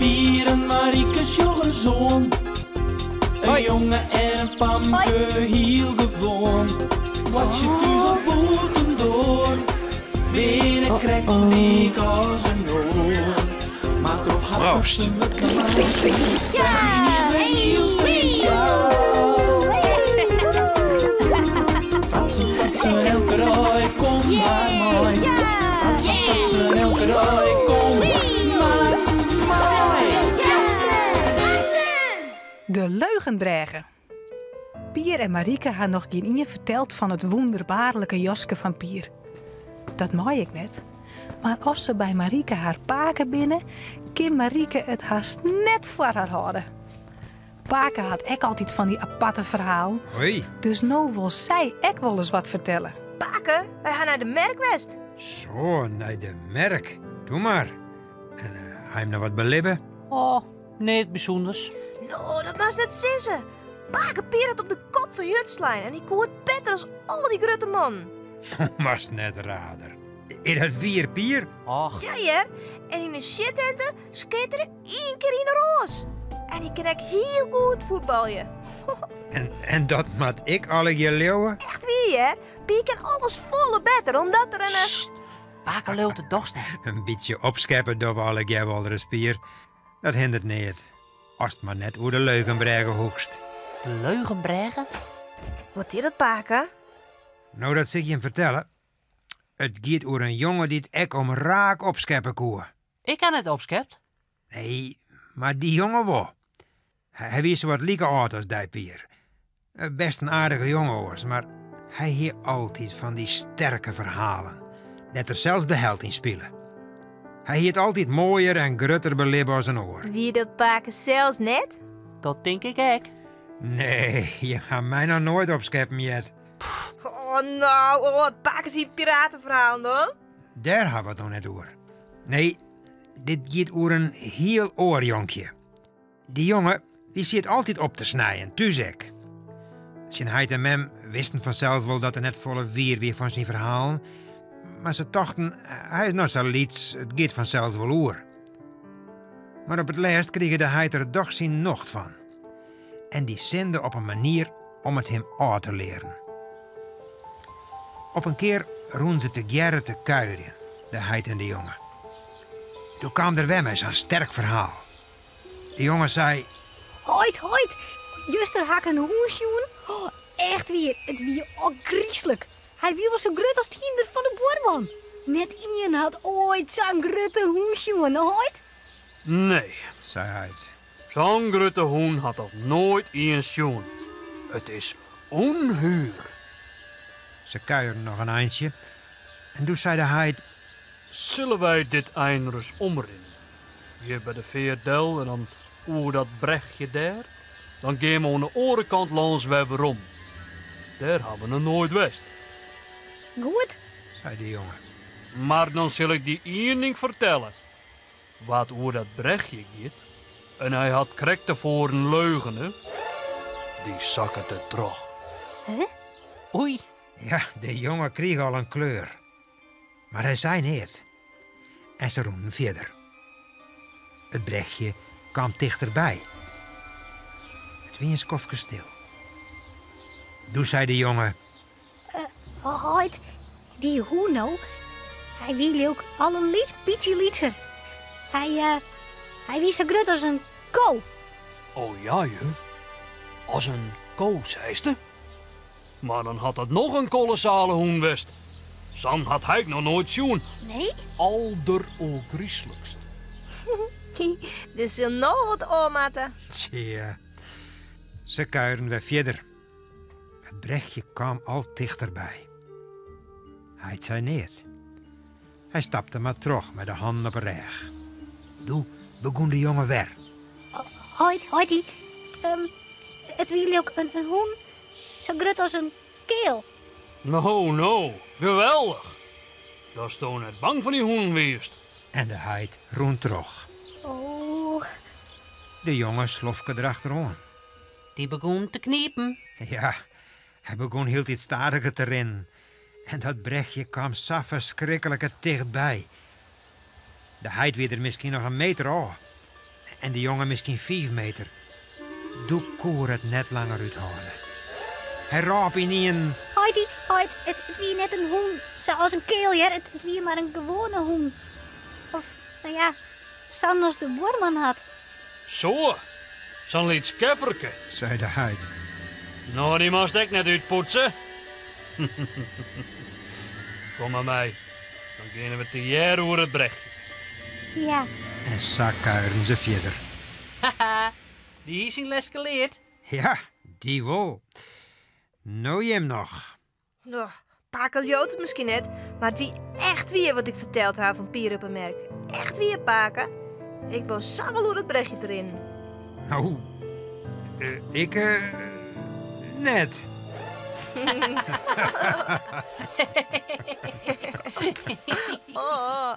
Pier en Marieke's jonge zoon. Een jongen en een famke, heel gewoon. Wat je thuis op boeten door. Binnen krijgt leek als een oor. Maar toch had ze me klaar. Ja, heel speciaal. Fratsen, elke rooi, kom maar mooi. Fratsen, elke rooi, kom maar mooi. De leugendreiger. Pier en Marieke hadden nog geen ien verteld van het wonderbaarlijke Joske van Pier. Dat mooi ik net. Maar als ze bij Marieke haar paken binnen, kan Marieke het haast net voor haar houden. Paken had ook altijd van die aparte verhaal. Hoi. Dus nou wil zij ook wel eens wat vertellen. Paken, wij gaan naar de Merkwest. Zo, naar de merk. Doe maar. En ga je nog wat belibben? Oh, nee, het bijzonders. Nou, dat was net sissen. Paken Pier had op de kop van Jutslijn en die koe het beter als al die grote man. Was net rader. Is dat 4 pier? Ach, Ja, ja. En in de shittente schitterde 1 keer in een roos. En die kan ik heel goed voetballen. En dat mat ik alle je leeuwen? Echt wie, hè? Pier kan alles volle beter, omdat er een... Paken loopt het toch niet. Een beetje opscheppen door alle jij wel een spier. Dat hindert niet. Als het maar net hoe de leugenbregen hoogst. De leugenbregen? Wat is dat, Paken? Nou, dat zie ik je hem vertellen. Het gaat over een jongen die het ek om raak opscheppen koe. Ik kan het opschept. Nee, maar die jongen wel. Hij wist wat lieke oud als die pier. Best een aardige jongen was, maar hij hier altijd van die sterke verhalen. Dat er zelfs de held in spelen. Hij hield altijd mooier en grutter belibben als een oor. Wie dat Paken zelfs net? Dat denk ik ook. Nee, je gaat mij nog nooit opscheppen, Jet. Oh, nou, Paken zie piratenverhaal dan. Daar gaan we het nog net over. Nee, dit gaat over een heel oorjonkje. Die jongen, die zit altijd op te snijden, tuzek. Zijn heid en mem wisten vanzelf wel dat er net volle weer van zijn verhaal. Maar ze dachten, hij is nog zo liets, het gaat vanzelf wel oer. Maar op het laatst kregen de heid er toch zijn nocht van. En die zende op een manier om het hem uit te leren. Op een keer roen ze te gerren te kuieren, de heid en de jongen. Toen kwam er weer met zo'n sterk verhaal. De jongen zei... Hoit, juster hak een hoensjoen. Oh, echt weer, het weer ook griezelig. Hij wie was zo groot als het hinder van de boorman. Net Ian had ooit zo'n grote hoensjoen, ooit? Nee, zei hij. zo'n grote hoen had dat nooit in een schoen. Het is onhuur. Ze kuierden nog een eindje. En toen zei de heid... Zullen wij dit eindrus omrennen? Hier bij de Veerdel en dan oer dat brechtje daar. Dan gaan we aan de andere kant langs weer om. Daar hebben we nooit west. Goed. zei de jongen. Maar dan zal ik die één ding vertellen. Wat oer dat brechtje gaat. En hij had krek voor een leugenen. Die zakken te terug. Oei. Ja, de jongen kreeg al een kleur. Maar hij zei niet. En ze roenden verder. Het brechtje kwam dichterbij. Het wie een skofje stil. Toen zei de jongen... Hoit, die hoen nou, hij wil ook al een beetje liter. Hij wie zo groot als een kool. Oh ja, je. Als een kool, zei ze. Maar dan had het nog een kolossale hoen west. Sam had hij nog nooit zien. Nee? Alderogrieselijkst. Dus zul nou wat oormaten. Tja, ze kuieren weer verder. Het brechtje kwam al dichterbij. Hij zei niet. Hij stapte maar terug met de handen op een reg. Toen begon de jongen weer. Hoitie, het wil ook een hoen zo groot als een keel. Nou, geweldig. Dat is toch net bang van die hoen geweest. En de heid roen terug. Oh, De jongen slofke erachteraan. Die begon te kniepen. Ja, hij begon heel iets stadiger te rennen. En dat brechtje kwam zo verschrikkelijk dichtbij. De heid weer er misschien nog een meter af. en de jongen misschien 5 meter. Doe koer het net langer uithouden. Hij raap in een... Het wie net een hoen, zoals een keeljer. Het wie maar een gewone hoen. Of, nou ja, Sanders de boerman had. Zo, zo'n liet skefferke. zei de huid. Nou, die moest ik net uitpoetsen. Kom maar mij. Dan gaan we te jaar over het brechtje. Ja. En zakkuiren ze verder. Haha, die is in les geleerd. Ja, die wel. Nou je hem nog. Oh, Pakel jood het misschien net, maar het wie echt weer wat ik verteld heb van Pier op een merk. Echt weer, Paken. Ik wil samen door het brechtje erin. Nou, ik net. Oh.